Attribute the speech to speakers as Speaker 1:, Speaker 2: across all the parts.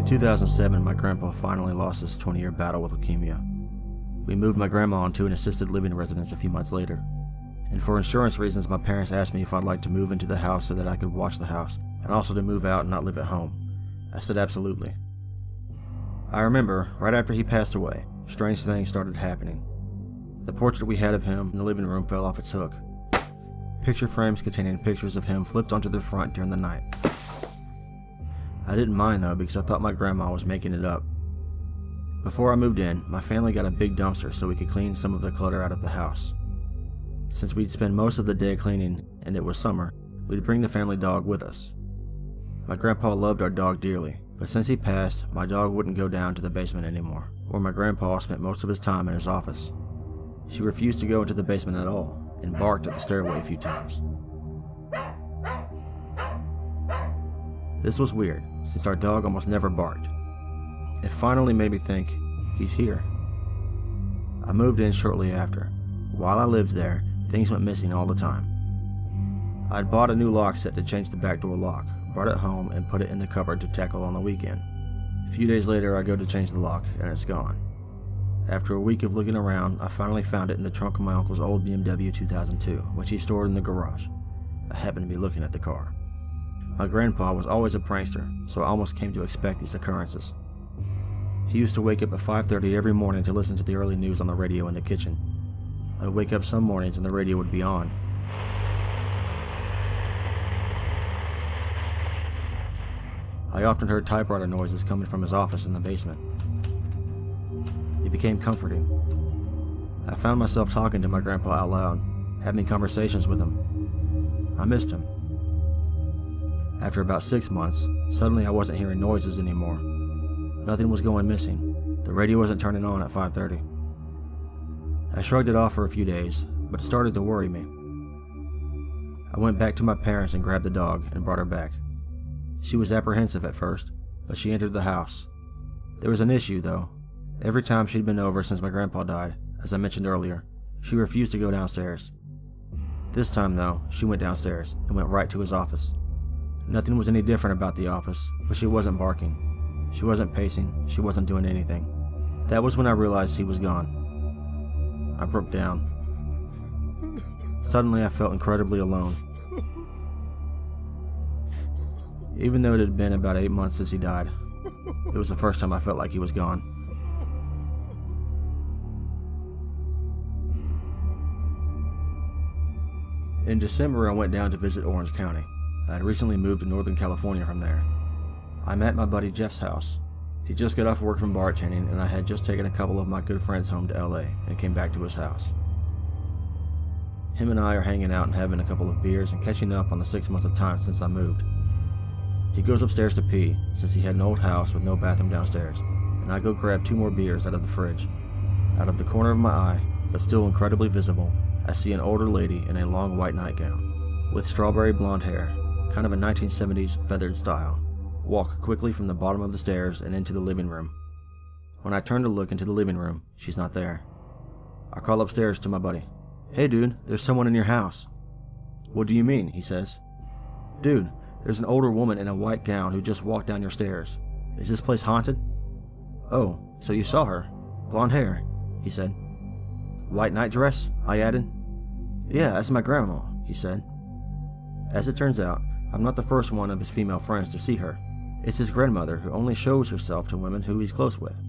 Speaker 1: In 2007, my grandpa finally lost his 20-year battle with leukemia. We moved my grandma into an assisted living residence a few months later. And for insurance reasons, my parents asked me if I'd like to move into the house so that I could watch the house, and also to move out and not live at home. I said absolutely. I remember, right after he passed away, strange things started happening. The portrait we had of him in the living room fell off its hook. Picture frames containing pictures of him flipped onto the front during the night. I didn't mind though, because I thought my grandma was making it up. Before I moved in, my family got a big dumpster so we could clean some of the clutter out of the house. Since we'd spend most of the day cleaning, and it was summer, we'd bring the family dog with us. My grandpa loved our dog dearly, but since he passed, my dog wouldn't go down to the basement anymore, where my grandpa spent most of his time in his office. She refused to go into the basement at all, and barked at the stairway a few times. This was weird, since our dog almost never barked. It finally made me think, he's here. I moved in shortly after. While I lived there, things went missing all the time. I'd bought a new lock set to change the back door lock, brought it home, and put it in the cupboard to tackle on the weekend. A few days later, I go to change the lock, and it's gone. After a week of looking around, I finally found it in the trunk of my uncle's old BMW 2002, which he stored in the garage. I happened to be looking at the car. My grandpa was always a prankster, so I almost came to expect these occurrences. He used to wake up at 5:30 every morning to listen to the early news on the radio in the kitchen. I'd wake up some mornings and the radio would be on. I often heard typewriter noises coming from his office in the basement. It became comforting. I found myself talking to my grandpa out loud, having conversations with him. I missed him. After about 6 months, suddenly I wasn't hearing noises anymore. Nothing was going missing. The radio wasn't turning on at 5:30. I shrugged it off for a few days, but it started to worry me. I went back to my parents and grabbed the dog and brought her back. She was apprehensive at first, but she entered the house. There was an issue though. Every time she'd been over since my grandpa died, as I mentioned earlier, she refused to go downstairs. This time though, she went downstairs and went right to his office. Nothing was any different about the office, but she wasn't barking. She wasn't pacing, she wasn't doing anything. That was when I realized he was gone. I broke down. Suddenly I felt incredibly alone. Even though it had been about 8 months since he died, it was the first time I felt like he was gone. In December, I went down to visit Orange County. I had recently moved to Northern California from there. I'm at my buddy Jeff's house. He just got off work from bartending, and I had just taken a couple of my good friends home to LA and came back to his house. Him and I are hanging out and having a couple of beers and catching up on the 6 months of time since I moved. He goes upstairs to pee, since he had an old house with no bathroom downstairs, and I go grab 2 more beers out of the fridge. Out of the corner of my eye, but still incredibly visible, I see an older lady in a long white nightgown, with strawberry blonde hair, kind of a 1970s feathered style, walk quickly from the bottom of the stairs and into the living room. When I turn to look into the living room, she's not there. I call upstairs to my buddy. "Hey dude, there's someone in your house." "What do you mean?" he says. "Dude, there's an older woman in a white gown who just walked down your stairs. Is this place haunted?" "Oh, so you saw her. Blonde hair," he said. "White nightdress?" I added. "Yeah, that's my grandma," he said. As it turns out, I'm not the first one of his female friends to see her. It's his grandmother, who only shows herself to women who he's close with.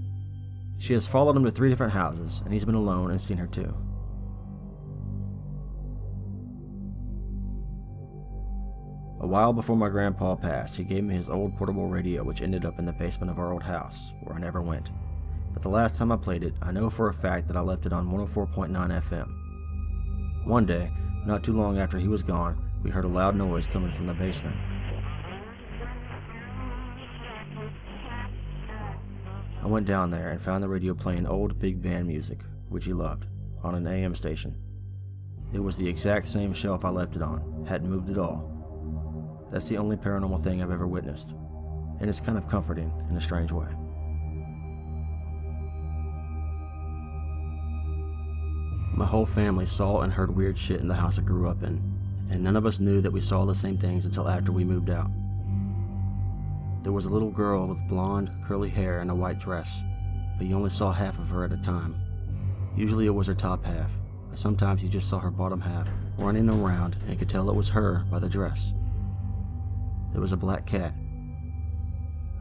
Speaker 1: She has followed him to 3 different houses, and he's been alone and seen her too. A while before my grandpa passed, he gave me his old portable radio, which ended up in the basement of our old house, where I never went. But the last time I played it, I know for a fact that I left it on 104.9 FM. One day, not too long after he was gone, we heard a loud noise coming from the basement. I went down there and found the radio playing old big band music, which he loved, on an AM station. It was the exact same shelf I left it on, hadn't moved at all. That's the only paranormal thing I've ever witnessed, and it's kind of comforting in a strange way. My whole family saw and heard weird shit in the house I grew up in, and none of us knew that we saw the same things until after we moved out. There was a little girl with blonde, curly hair and a white dress, but you only saw half of her at a time. Usually it was her top half, but sometimes you just saw her bottom half running around and could tell it was her by the dress. There was a black cat.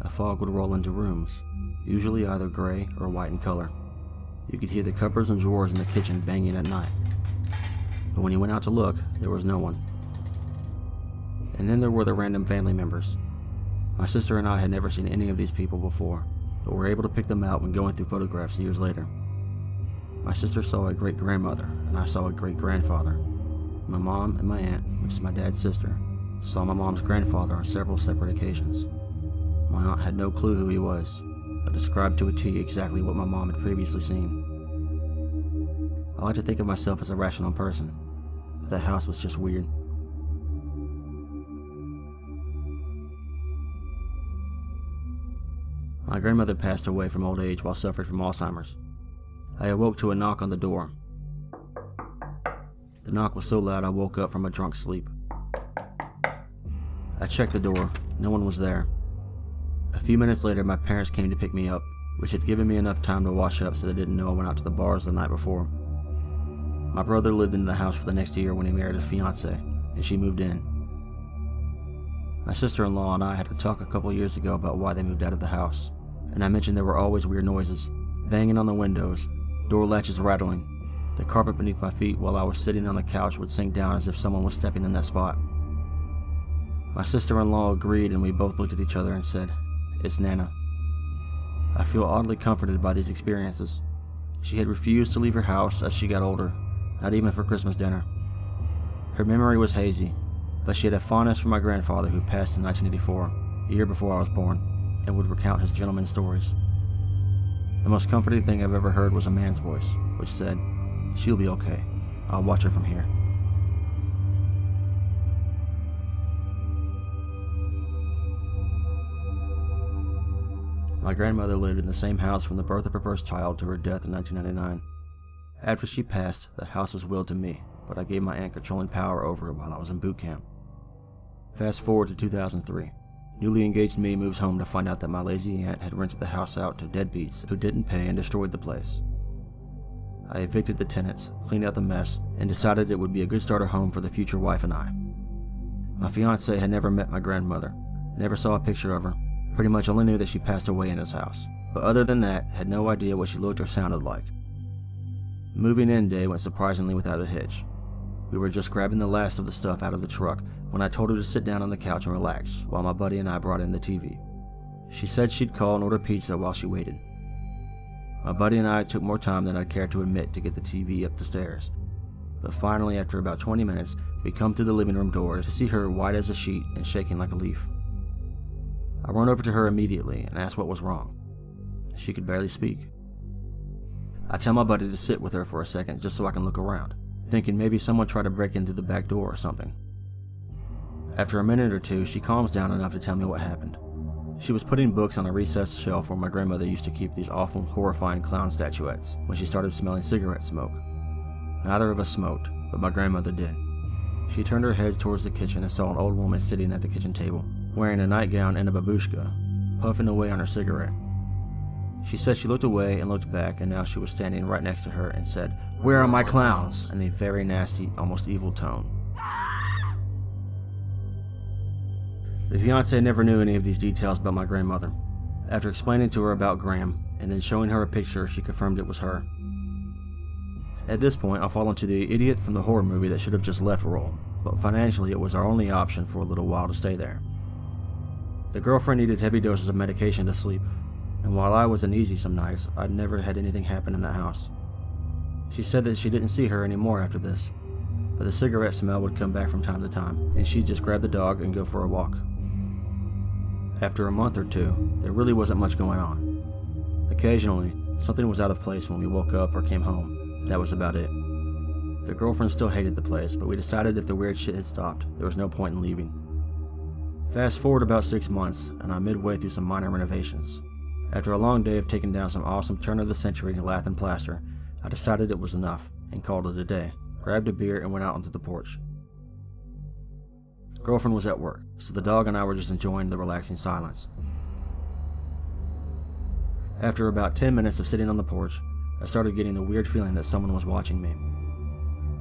Speaker 1: A fog would roll into rooms, usually either gray or white in color. You could hear the cupboards and drawers in the kitchen banging at night. But when you went out to look, there was no one. And then there were the random family members. My sister and I had never seen any of these people before, but were able to pick them out when going through photographs years later. My sister saw a great-grandmother, and I saw a great-grandfather. My mom and my aunt, which is my dad's sister, saw my mom's grandfather on several separate occasions. My aunt had no clue who he was, but described to a T exactly what my mom had previously seen. I like to think of myself as a rational person, but that house was just weird. My grandmother passed away from old age while suffering from Alzheimer's. I awoke to a knock on the door. The knock was so loud I woke up from a drunk sleep. I checked the door. No one was there. A few minutes later, my parents came to pick me up, which had given me enough time to wash up so they didn't know I went out to the bars the night before. My brother lived in the house for the next year when he married his fiancée, and she moved in. My sister-in-law and I had to talk a couple years ago about why they moved out of the house, and I mentioned there were always weird noises, banging on the windows, door latches rattling. The carpet beneath my feet while I was sitting on the couch would sink down as if someone was stepping in that spot. My sister-in-law agreed, and we both looked at each other and said, "It's Nana." I feel oddly comforted by these experiences. She had refused to leave her house as she got older, not even for Christmas dinner. Her memory was hazy, but she had a fondness for my grandfather who passed in 1984, a year before I was born, and would recount his gentleman stories. The most comforting thing I've ever heard was a man's voice, which said, "She'll be okay. I'll watch her from here." My grandmother lived in the same house from the birth of her first child to her death in 1999. After she passed, the house was willed to me, but I gave my aunt controlling power over it while I was in boot camp. Fast forward to 2003. Newly engaged me moves home to find out that my lazy aunt had rented the house out to deadbeats who didn't pay and destroyed the place. I evicted the tenants, cleaned out the mess, and decided it would be a good starter home for the future wife and I. My fiancé had never met my grandmother, never saw a picture of her, pretty much only knew that she passed away in this house, but other than that, had no idea what she looked or sounded like. Moving in day went surprisingly without a hitch. We were just grabbing the last of the stuff out of the truck when I told her to sit down on the couch and relax while my buddy and I brought in the TV. She said she'd call and order pizza while she waited. My buddy and I took more time than I'd care to admit to get the TV up the stairs, but finally after about 20 minutes we come through the living room door to see her white as a sheet and shaking like a leaf. I run over to her immediately and ask what was wrong. She could barely speak. I tell my buddy to sit with her for a second just so I can look around, thinking maybe someone tried to break in through the back door or something. After a minute or two, she calms down enough to tell me what happened. She was putting books on a recessed shelf where my grandmother used to keep these awful, horrifying clown statuettes when she started smelling cigarette smoke. Neither of us smoked, but my grandmother did. She turned her head towards the kitchen and saw an old woman sitting at the kitchen table, wearing a nightgown and a babushka, puffing away on her cigarette. She said she looked away and looked back, and now she was standing right next to her and said, "Where are my clowns?" in a very nasty, almost evil tone. The fiancé never knew any of these details about my grandmother. After explaining to her about Graham, and then showing her a picture, she confirmed it was her. At this point, I fall into the idiot from the horror movie that should have just left role, but financially it was our only option for a little while to stay there. The girlfriend needed heavy doses of medication to sleep, and while I was uneasy some nights, I'd never had anything happen in that house. She said that she didn't see her anymore after this, but the cigarette smell would come back from time to time, and she'd just grab the dog and go for a walk. After a month or two, there really wasn't much going on. Occasionally, something was out of place when we woke up or came home. That was about it. The girlfriend still hated the place, but we decided if the weird shit had stopped, there was no point in leaving. Fast forward about 6 months, and I'm midway through some minor renovations. After a long day of taking down some awesome turn-of-the-century lath and plaster, I decided it was enough, and called it a day, grabbed a beer, and went out onto the porch. Girlfriend was at work, so the dog and I were just enjoying the relaxing silence. After about 10 minutes of sitting on the porch, I started getting the weird feeling that someone was watching me.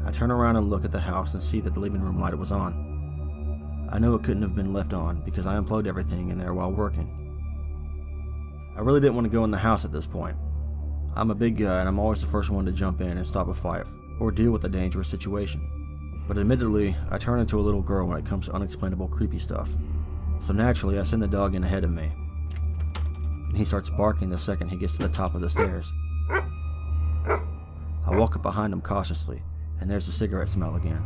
Speaker 1: I turn around and look at the house and see that the living room light was on. I know it couldn't have been left on because I unplugged everything in there while working. I really didn't want to go in the house at this point. I'm a big guy and I'm always the first one to jump in and stop a fight or deal with a dangerous situation. But admittedly, I turn into a little girl when it comes to unexplainable creepy stuff. So naturally, I send the dog in ahead of me. And he starts barking the second he gets to the top of the stairs. I walk up behind him cautiously, and there's the cigarette smell again.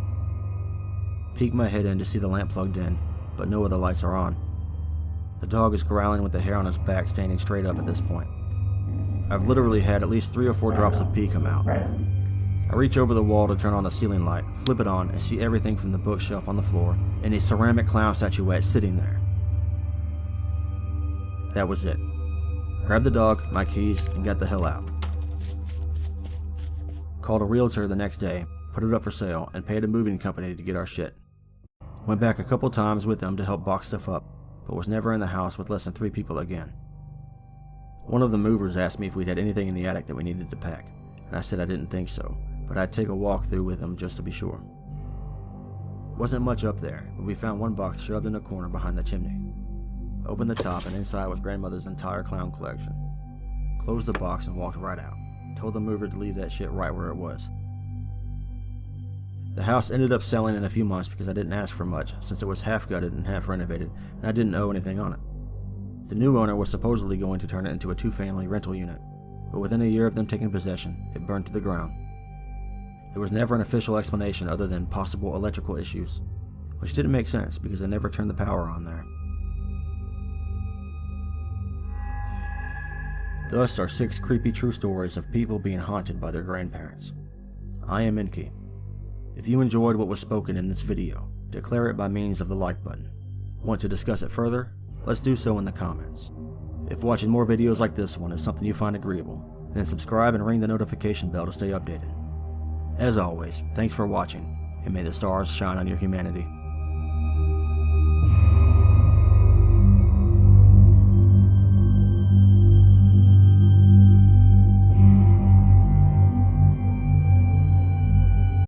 Speaker 1: Peek my head in to see the lamp plugged in, but no other lights are on. The dog is growling with the hair on his back standing straight up at this point. I've literally had at least 3 or 4 drops of pee come out. I reach over the wall to turn on the ceiling light, flip it on, and see everything from the bookshelf on the floor and a ceramic clown statuette sitting there. That was it. Grabbed the dog, my keys, and got the hell out. Called a realtor the next day, put it up for sale, and paid a moving company to get our shit. Went back a couple times with them to help box stuff up, but was never in the house with less than 3 people again. One of the movers asked me if we'd had anything in the attic that we needed to pack, and I said I didn't think so, but I'd take a walk through with them just to be sure. Wasn't much up there, but we found one box shoved in a corner behind the chimney. Opened the top and inside was grandmother's entire clown collection. Closed the box and walked right out. Told the mover to leave that shit right where it was. The house ended up selling in a few months because I didn't ask for much, since it was half gutted and half renovated, and I didn't owe anything on it. The new owner was supposedly going to turn it into a 2-family rental unit, but within a year of them taking possession, it burned to the ground. There was never an official explanation other than possible electrical issues, which didn't make sense because I never turned the power on there. Thus are 6 creepy true stories of people being haunted by their grandparents. I am Enki. If you enjoyed what was spoken in this video, declare it by means of the like button. Want to discuss it further? Let's do so in the comments. If watching more videos like this one is something you find agreeable, then subscribe and ring the notification bell to stay updated. As always, thanks for watching, and may the stars shine on your humanity.